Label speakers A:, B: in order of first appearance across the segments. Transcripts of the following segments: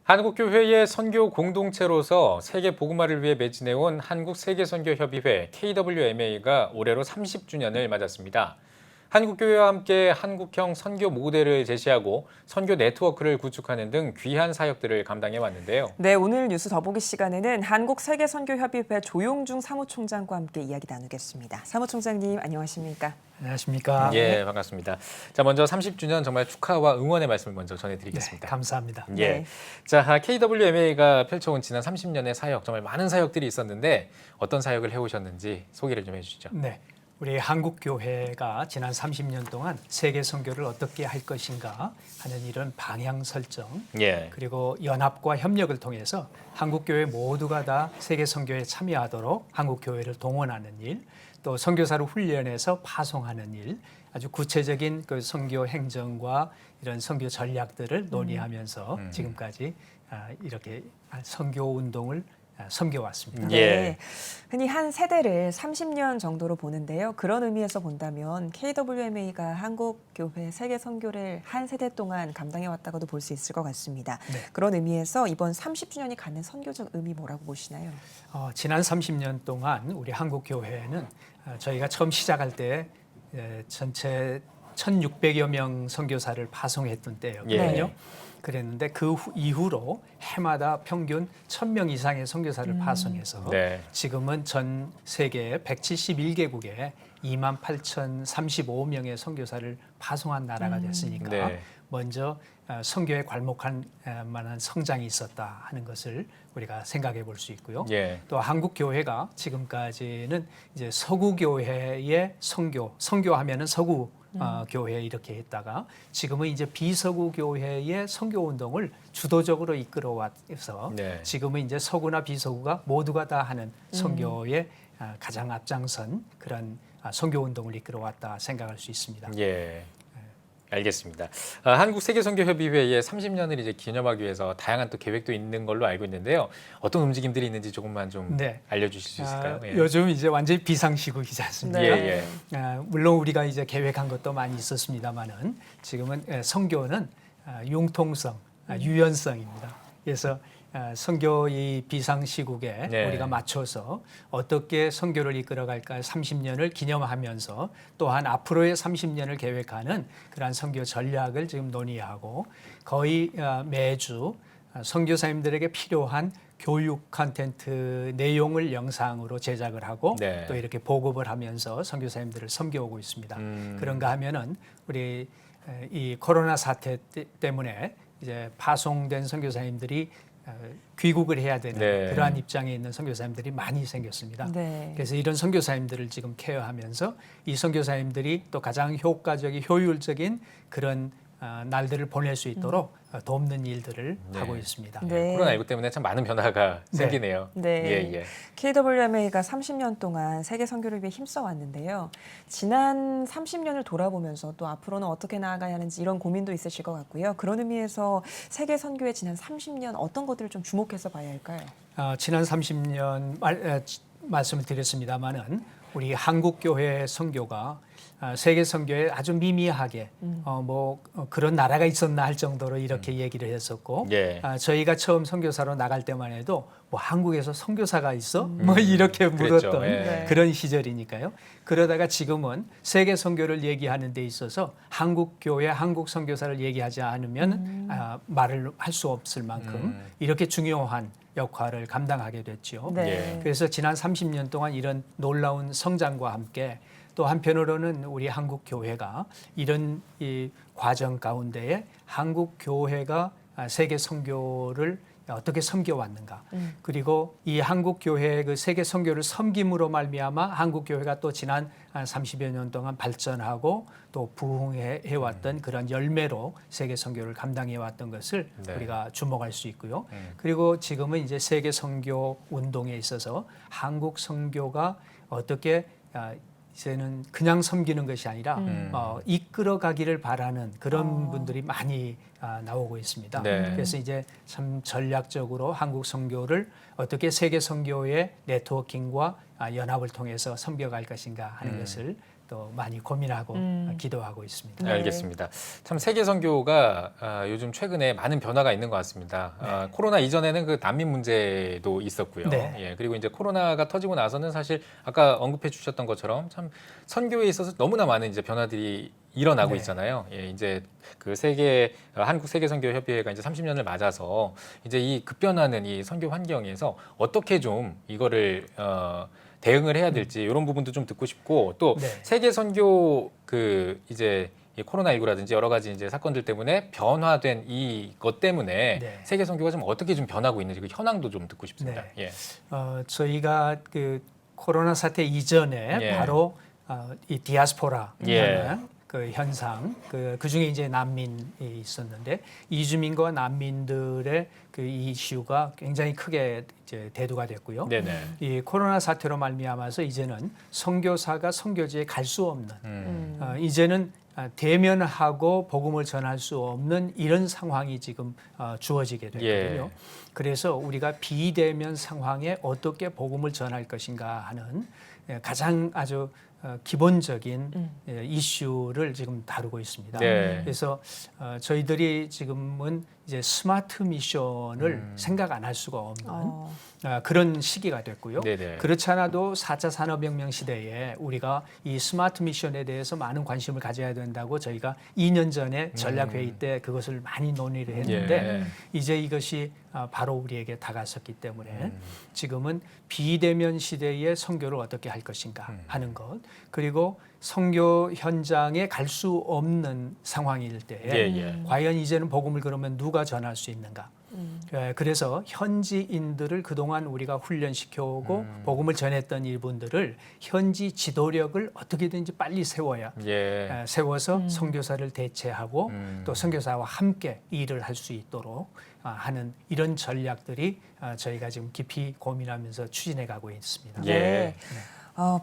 A: 한국교회의 선교 공동체로서 세계 복음화를 위해 매진해온 한국세계선교협의회 KWMA가 올해로 30주년을 맞았습니다. 한국교회와 함께 한국형 선교 모델을 제시하고 선교 네트워크를 구축하는 등 귀한 사역들을 감당해 왔는데요.
B: 네, 오늘 뉴스 더보기 시간에는 한국세계선교협의회 조용중 사무총장과 함께 이야기 나누겠습니다. 사무총장님, 안녕하십니까?
C: 안녕하십니까?
A: 예, 반갑습니다. 자, 먼저 30주년 정말 축하와 응원의 말씀을 먼저 전해드리겠습니다.
C: 네, 감사합니다.
A: 예.
B: 네.
A: 자, KWMA가 펼쳐온 지난 30년의 사역, 정말 많은 사역들이 있었는데 어떤 사역을 해오셨는지 소개를 좀 해주시죠.
C: 네, 우리 한국교회가 지난 30년 동안 세계 선교를 어떻게 할 것인가 하는 이런 방향 설정,
A: 예.
C: 그리고 연합과 협력을 통해서 한국교회 모두가 다 세계 선교에 참여하도록 한국교회를 동원하는 일, 또 선교사를 훈련해서 파송하는 일, 아주 구체적인 그 선교 행정과 이런 선교 전략들을 논의하면서 지금까지 이렇게 선교 운동을 섬겨왔습니다.
A: 예.
B: 네, 흔히 한 세대를 30년 정도로 보는데요. 그런 의미에서 본다면 KWMA가 한국교회 세계 선교를 한 세대 동안 감당해왔다고도 볼 수 있을 것 같습니다.
C: 네.
B: 그런 의미에서 이번 30주년이 갖는 선교적 의미 뭐라고 보시나요?
C: 지난 30년 동안 우리 한국교회는 저희가 처음 시작할 때 전체 1,600여 명 선교사를 파송했던 때였거든요.
A: 예.
C: 그랬는데 그 이후로 해마다 평균 1,000명 이상의 선교사를 파송해서
A: 네.
C: 지금은 전 세계 171개국에 28,035명의 선교사를 파송한 나라가 됐으니까
A: 네.
C: 먼저 선교에 괄목한 만한 성장이 있었다 하는 것을 우리가 생각해 볼 수 있고요.
A: 예.
C: 또 한국 교회가 지금까지는 이제 서구 교회의 선교하면은 서구 교회 이렇게 했다가 지금은 이제 비서구 교회의 선교 운동을 주도적으로 이끌어와서
A: 네.
C: 지금은 이제 서구나 비서구가 모두가 다 하는 선교의 가장 앞장선 그런 선교 운동을 이끌어왔다 생각할 수 있습니다.
A: 예. 알겠습니다. 한국세계선교협의회의 30년을 이제 기념하기 위해서 다양한 또 계획도 있는 걸로 알고 있는데요. 어떤 움직임들이 있는지 조금만 좀
C: 네.
A: 알려주실 수 있을까요? 예.
C: 요즘 이제 완전히 비상시국이지 않습니까?
B: 네.
C: 물론 우리가 이제 계획한 것도 많이 있었습니다만은 지금은 선교는 융통성, 유연성입니다. 그래서 선교의 비상시국에
A: 네.
C: 우리가 맞춰서 어떻게 선교를 이끌어갈까 30년을 기념하면서 또한 앞으로의 30년을 계획하는 그러한 선교 전략을 지금 논의하고 거의 매주 선교사님들에게 필요한 교육 컨텐츠 내용을 영상으로 제작을 하고
A: 네.
C: 또 이렇게 보급을 하면서 선교사님들을 섬겨오고 있습니다. 그런가 하면은 우리 이 코로나 사태 때문에 이제 파송된 선교사님들이 귀국을 해야 되는
A: 네.
C: 그러한 입장에 있는 선교사님들이 많이 생겼습니다.
B: 네.
C: 그래서 이런 선교사님들을 지금 케어하면서 이 선교사님들이 또 가장 효과적인 효율적인 그런 날들을 보낼 수 있도록 돕는 일들을
A: 네.
C: 하고 있습니다.
B: 네.
A: 코로나19 때문에 참 많은 변화가 생기네요.
B: 네.
A: 예, 예.
B: KWMA가 30년 동안 세계 선교를 위해 힘써 왔는데요. 지난 30년을 돌아보면서 또 앞으로는 어떻게 나아가야 하는지 이런 고민도 있으실 것 같고요. 그런 의미에서 세계 선교의 지난 30년 어떤 것들을 좀 주목해서 봐야 할까요?
C: 지난 30년 말씀을 드렸습니다마는 우리 한국교회 선교가 세계 선교에 아주 미미하게 그런 나라가 있었나 할 정도로 이렇게 얘기를 했었고
A: 예.
C: 저희가 처음 선교사로 나갈 때만 해도 뭐 한국에서 선교사가 있어? 뭐 이렇게
A: 그랬죠.
C: 물었던
A: 예.
C: 그런 시절이니까요. 그러다가 지금은 세계 선교를 얘기하는 데 있어서 한국 교회, 한국 선교사를 얘기하지 않으면 말을 할 수 없을 만큼 이렇게 중요한 역할을 감당하게 됐죠.
B: 네.
A: 예.
C: 그래서 지난 30년 동안 이런 놀라운 성장과 함께 또 한편으로는 우리 한국 교회가 이런 이 과정 가운데에 한국 교회가 세계 선교를 어떻게 섬겨왔는가. 그리고 이 한국 교회의 그 세계 선교를 섬김으로 말미암아 한국 교회가 또 지난 30여 년 동안 발전하고 또 부흥해 왔던 그런 열매로 세계 선교를 감당해 왔던 것을
A: 네.
C: 우리가 주목할 수 있고요. 그리고 지금은 이제 세계 선교 운동에 있어서 한국 선교가 어떻게 이제는 그냥 섬기는 것이 아니라 이끌어가기를 바라는 그런 분들이 많이 나오고 있습니다.
A: 네.
C: 그래서 이제 참 전략적으로 한국 선교를 어떻게 세계 선교의 네트워킹과 연합을 통해서 섬겨갈 것인가 하는 것을 또 많이 고민하고 기도하고 있습니다.
B: 네.
A: 알겠습니다. 참 세계 선교가 요즘 최근에 많은 변화가 있는 것 같습니다. 코로나 이전에는 그 난민 문제도 있었고요.
C: 네.
A: 예, 그리고 이제 코로나가 터지고 나서는 사실 아까 언급해 주셨던 것처럼 참 선교에 있어서 너무나 많은 이제 변화들이 일어나고
C: 네.
A: 있잖아요. 예, 이제 그 한국 세계 선교 협의회가 이제 30년을 맞아서 이제 이 급변하는 이 선교 환경에서 어떻게 좀 이거를 대응을 해야 될지 이런 부분도 좀 듣고 싶고 또
C: 네.
A: 세계 선교 그 이제 이 코로나19라든지 여러 가지 이제 사건들 때문에 변화된 이것 때문에
C: 네.
A: 세계 선교가 좀 어떻게 좀 변하고 있는지 그 현황도 좀 듣고 싶습니다.
C: 네.
A: 예.
C: 저희가 그 코로나 사태 이전에
A: 예.
C: 바로 이 디아스포라
A: 예.
C: 그 현상, 그 중에 이제 난민이 있었는데 이주민과 난민들의 그 이슈가 굉장히 크게 이제 대두가 됐고요.
A: 네네.
C: 이 코로나 사태로 말미암아서 이제는 선교사가 선교지에 갈 수 없는 이제는 대면하고 복음을 전할 수 없는 이런 상황이 지금 주어지게 됐거든요.
A: 예.
C: 그래서 우리가 비대면 상황에 어떻게 복음을 전할 것인가 하는 가장 아주 기본적인 이슈를 지금 다루고 있습니다.
A: 네.
C: 그래서 저희들이 지금은 이제 스마트 미션을 생각 안 할 수가 없는 그런 시기가 됐고요.
A: 네네.
C: 그렇지 않아도 4차 산업혁명 시대에 우리가 이 스마트 미션에 대해서 많은 관심을 가져야 된다고 저희가 2년 전에 전략회의 때 그것을 많이 논의를 했는데
A: 예.
C: 이제 이것이 바로 우리에게 다가섰기 때문에 지금은 비대면 시대의 선교를 어떻게 할 것인가 하는 것 그리고 선교 현장에 갈 수 없는 상황일 때에
A: 예.
C: 과연 이제는 복음을 그러면 누가 전할 수 있는가? 그래서 현지인들을 그동안 우리가 훈련시켜오고 복음을 전했던 이분들을 현지 지도력을 어떻게든지 빨리 세워야
A: 예.
C: 세워서 선교사를 대체하고 또 선교사와 함께 일을 할 수 있도록 하는 이런 전략들이 저희가 지금 깊이 고민하면서 추진해 가고 있습니다.
A: 예.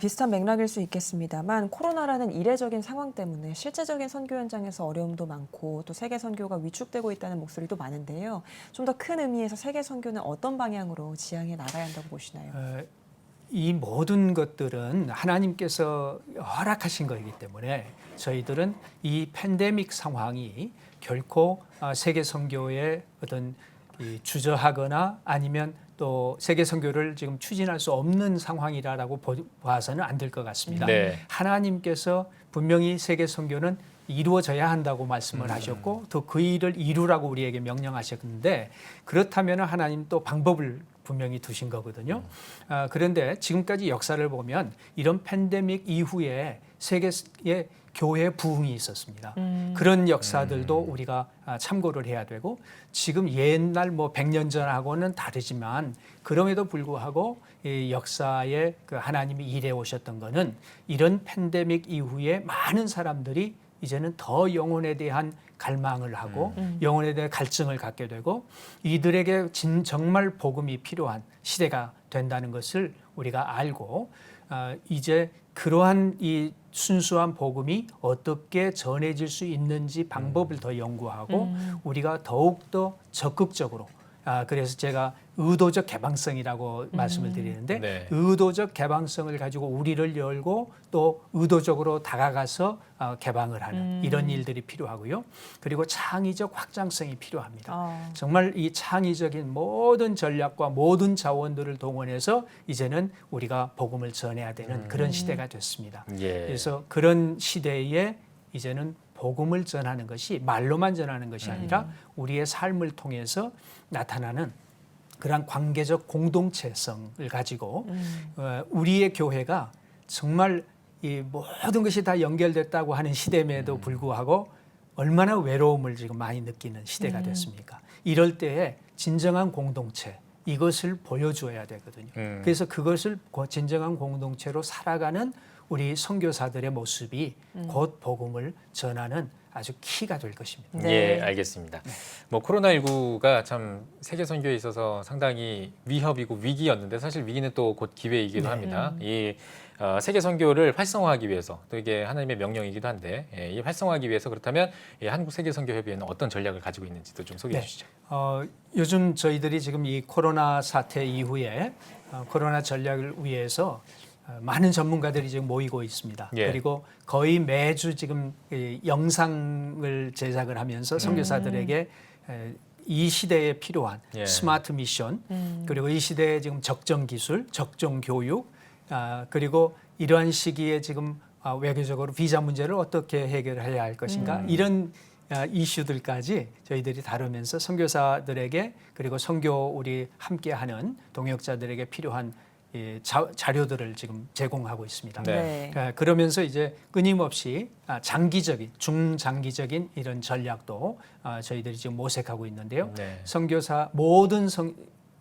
B: 비슷한 맥락일 수 있겠습니다만 코로나라는 이례적인 상황 때문에 실제적인 선교 현장에서 어려움도 많고 또 세계 선교가 위축되고 있다는 목소리도 많은데요. 좀 더 큰 의미에서 세계 선교는 어떤 방향으로 지향해 나가야 한다고 보시나요?
C: 이 모든 것들은 하나님께서 허락하신 것이기 때문에 저희들은 이 팬데믹 상황이 결코 세계 선교의 어떤 주저하거나 아니면 또 세계 선교를 지금 추진할 수 없는 상황이라고 봐서는 안 될 것 같습니다.
A: 네.
C: 하나님께서 분명히 세계 선교는 이루어져야 한다고 말씀을 하셨고 또 그 일을 이루라고 우리에게 명령하셨는데 그렇다면 하나님 또 방법을 분명히 두신 거거든요. 그런데 지금까지 역사를 보면 이런 팬데믹 이후에 세계의 교회 부흥이 있었습니다. 그런 역사들도 우리가 참고를 해야 되고 지금 옛날 뭐 100년 전하고는 다르지만 그럼에도 불구하고 이 역사에 그 하나님이 일해 오셨던 거는 이런 팬데믹 이후에 많은 사람들이 이제는 더 영혼에 대한 갈망을 하고 영혼에 대한 갈증을 갖게 되고 이들에게 정말 복음이 필요한 시대가 된다는 것을 우리가 알고 이제 그러한 이 순수한 복음이 어떻게 전해질 수 있는지 방법을 더 연구하고 우리가 더욱더 적극적으로 그래서 제가 의도적 개방성이라고 말씀을 드리는데
A: 네.
C: 의도적 개방성을 가지고 우리를 열고 또 의도적으로 다가가서 개방을 하는 이런 일들이 필요하고요. 그리고 창의적 확장성이 필요합니다. 정말 이 창의적인 모든 전략과 모든 자원들을 동원해서 이제는 우리가 복음을 전해야 되는 그런 시대가 됐습니다.
A: 예.
C: 그래서 그런 시대에 이제는 복음을 전하는 것이 말로만 전하는 것이 아니라 우리의 삶을 통해서 나타나는 그런 관계적 공동체성을 가지고 우리의 교회가 정말 이 모든 것이 다 연결됐다고 하는 시대임에도 불구하고 얼마나 외로움을 지금 많이 느끼는 시대가 됐습니까? 이럴 때에 진정한 공동체 이것을 보여줘야 되거든요. 그래서 그것을 진정한 공동체로 살아가는 우리 선교사들의 모습이 곧 복음을 전하는 아주 키가 될 것입니다.
A: 예, 알겠습니다. 뭐 코로나19가 참 세계 선교에 있어서 상당히 위협이고 위기였는데 사실 위기는 또 곧 기회이기도 합니다. 이 세계 선교를 활성화하기 위해서 또 이게 하나님의 명령이기도 한데 이 활성화하기 위해서 그렇다면 이 한국 세계 선교 협의회는 어떤 전략을 가지고 있는지도 좀 소개해 주시죠.
C: 요즘 저희들이 지금 이 코로나 사태 이후에 코로나 전략을 위해서 많은 전문가들이 지금 모이고 있습니다.
A: 예.
C: 그리고 거의 매주 지금 이 영상을 제작을 하면서 선교사들에게 이 시대에 필요한
A: 예.
C: 스마트 미션, 그리고 이 시대에 지금 적정 기술, 적정 교육, 그리고 이러한 시기에 지금 외교적으로 비자 문제를 어떻게 해결해야 할 것인가, 이런 이슈들까지 저희들이 다루면서 선교사들에게, 그리고 선교 우리 함께하는 동역자들에게 필요한 자료들을 지금 제공하고 있습니다.
A: 네.
C: 그러면서 이제 끊임없이 장기적인, 중장기적인 이런 전략도 저희들이 지금 모색하고 있는데요.
A: 네.
C: 선교사 모든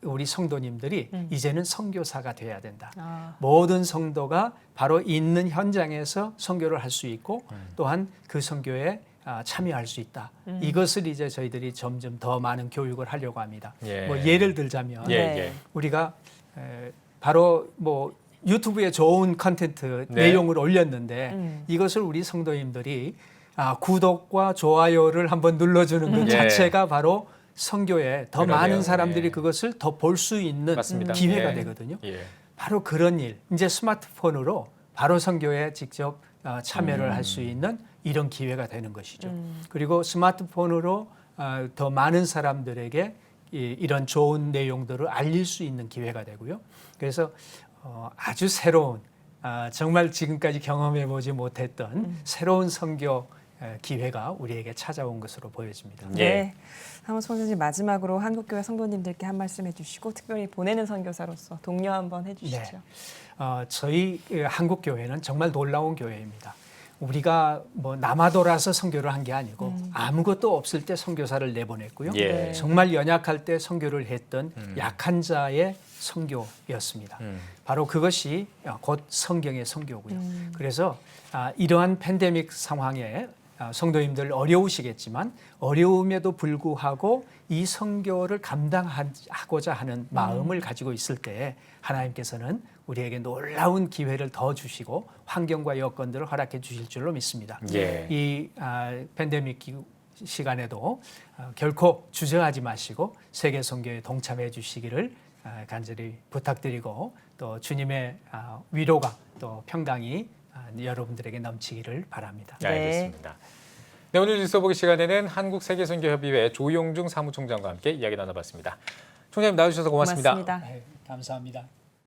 C: 우리 성도님들이 이제는 선교사가 돼야 된다. 모든 성도가 바로 있는 현장에서 선교를 할 수 있고 또한 그 선교에 참여할 수 있다. 이것을 이제 저희들이 점점 더 많은 교육을 하려고 합니다.
A: 예.
C: 뭐 예를 들자면
A: 예.
C: 우리가 바로 뭐 유튜브에 좋은 컨텐츠
A: 네.
C: 내용을 올렸는데 이것을 우리 성도님들이 구독과 좋아요를 한번 눌러주는 것
A: 예.
C: 자체가 바로 선교에 더
A: 그러네요.
C: 많은 사람들이
A: 예.
C: 그것을 더 볼 수 있는
A: 맞습니다.
C: 기회가
A: 예.
C: 되거든요.
A: 예.
C: 바로 그런 일, 이제 스마트폰으로 바로 선교에 직접 참여를 할 수 있는 이런 기회가 되는 것이죠. 그리고 스마트폰으로 더 많은 사람들에게 이런 좋은 내용들을 알릴 수 있는 기회가 되고요. 그래서 아주 새로운, 정말 지금까지 경험해 보지 못했던 새로운 선교 기회가 우리에게 찾아온 것으로 보여집니다.
A: 예.
B: 네. 사무소 선생님, 마지막으로 한국교회 성도님들께 한 말씀 해주시고, 특별히 보내는 선교사로서 독려 한번 해주시죠.
C: 저희 한국교회는 정말 놀라운 교회입니다. 우리가 뭐 남아돌아서 선교를 한 게 아니고 아무것도 없을 때 선교사를 내보냈고요.
A: 예.
C: 정말 연약할 때 선교를 했던 약한 자의 선교였습니다. 바로 그것이 곧 성경의 선교고요. 그래서 이러한 팬데믹 상황에 성도님들 어려우시겠지만 어려움에도 불구하고 이 선교를 감당하고자 하는 마음을 가지고 있을 때 하나님께서는 우리에게 놀라운 기회를 더 주시고 환경과 여건들을 허락해 주실 줄로 믿습니다.
A: 예.
C: 이 팬데믹 시간에도 결코 주저하지 마시고 세계 선교에 동참해 주시기를 간절히 부탁드리고, 또 주님의 위로가 또 평강이 여러분들에게 넘치기를 바랍니다.
A: 네, 알겠습니다. 네, 오늘 뉴스보기 시간에는 한국세계선교협의회 조용중 사무총장과 함께 이야기 나눠봤습니다. 총장님 나와주셔서 고맙습니다.
B: 고맙습니다.
C: 감사합니다.